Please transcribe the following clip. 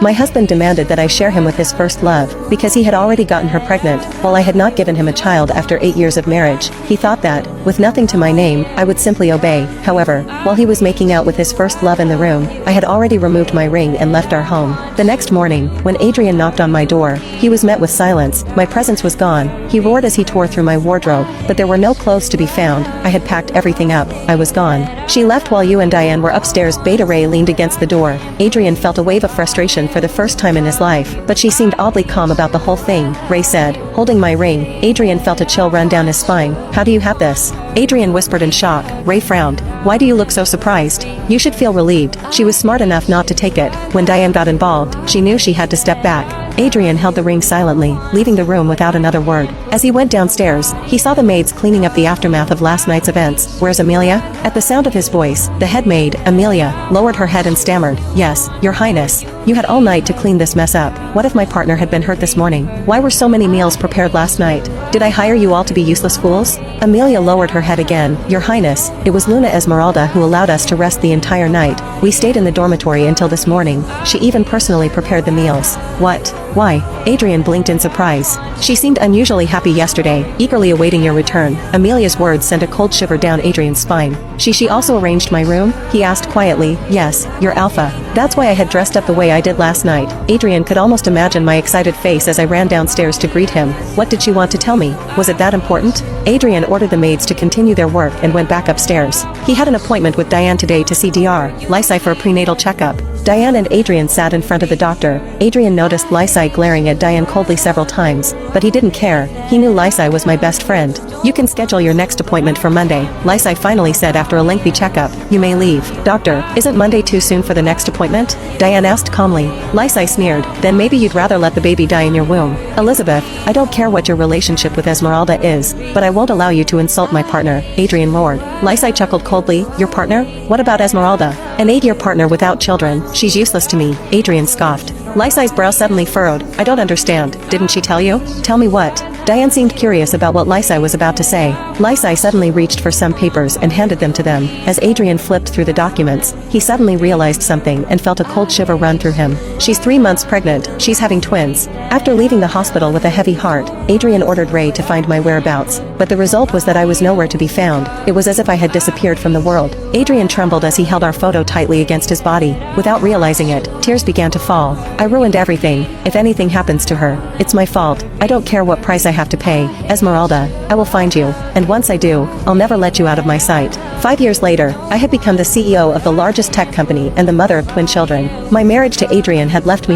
My husband demanded that I share him with his first love, because he had already gotten her pregnant, while I had not given him a child after 8 years of marriage. He thought that, with nothing to my name, I would simply obey. However, while he was making out with his first love in the room, I had already removed my ring and left our home. The next morning, when Adrian knocked on my door, he was met with silence. My presence was gone. He roared as he tore through my wardrobe, but there were no clothes to be found. I had packed everything up. I was gone. She left while you and Diane were upstairs. Beta Ray leaned against the door. Adrian felt a wave of frustration for the first time in his life, but she seemed oddly calm about the whole thing. Ray said, holding my ring. Adrian felt a chill run down his spine. How do you have this? Adrian whispered in shock. Ray frowned. Why do you look so surprised? You should feel relieved. She was smart enough not to take it. When Diane got involved, she knew she had to step back. Adrian held the ring silently, leaving the room without another word. As he went downstairs, he saw the maids cleaning up the aftermath of last night's events. Where's Amelia? At the sound of his voice, the head maid, Amelia, lowered her head and stammered, Yes, Your Highness. You had all night to clean this mess up. What if my partner had been hurt this morning? Why were so many meals prepared last night? Did I hire you all to be useless fools? Amelia lowered her head again. Your Highness, it was Luna Esmeralda who allowed us to rest the entire night. We stayed in the dormitory until this morning. She even personally prepared the meals. What? Why? Adrian blinked in surprise. She seemed unusually happy yesterday, eagerly awaiting your return. Amelia's words sent a cold shiver down Adrian's spine. She also arranged my room? He asked quietly. Yes, your alpha. That's why I had dressed up the way I did last night. Adrian could almost imagine my excited face as I ran downstairs to greet him. What did she want to tell me? Was it that important? Adrian ordered the maids to continue their work and went back upstairs. He had an appointment with Diane today to see Dr. Lysai for a prenatal checkup. Diane and Adrian sat in front of the doctor. Adrian noticed Lysai glaring at Diane coldly several times, but he didn't care. He knew Lysai was my best friend. You can schedule your next appointment for Monday, Lysai finally said after a lengthy checkup. You may leave. Doctor, isn't Monday too soon for the next appointment? Diane asked calmly. Lysai sneered. Then maybe you'd rather let the baby die in your womb. Elizabeth, I don't care what your relationship with Esmeralda is, but I won't allow you to insult my partner, Adrian roared. Lysai chuckled coldly. Your partner? What about Esmeralda? An 8-year partner without children. She's useless to me, Adrian scoffed. Lysai's brow suddenly furrowed. I don't understand. Didn't she tell you? Tell me what? Diane seemed curious about what Lysai was about to say. Lysai suddenly reached for some papers and handed them to them. As Adrian flipped through the documents, he suddenly realized something and felt a cold shiver run through him. She's 3 months pregnant. She's having twins. After leaving the hospital with a heavy heart, Adrian ordered Ray to find my whereabouts, but the result was that I was nowhere to be found. It was as if I had disappeared from the world. Adrian trembled as he held our photo tightly against his body. Without realizing it, tears began to fall. I ruined everything. If anything happens to her, it's my fault. I don't care what price I have to pay. Esmeralda, I will find you, and once I do, I'll never let you out of my sight. 5 years later, I had become the CEO of the largest tech company and the mother of twin children. My marriage to Adrian had left me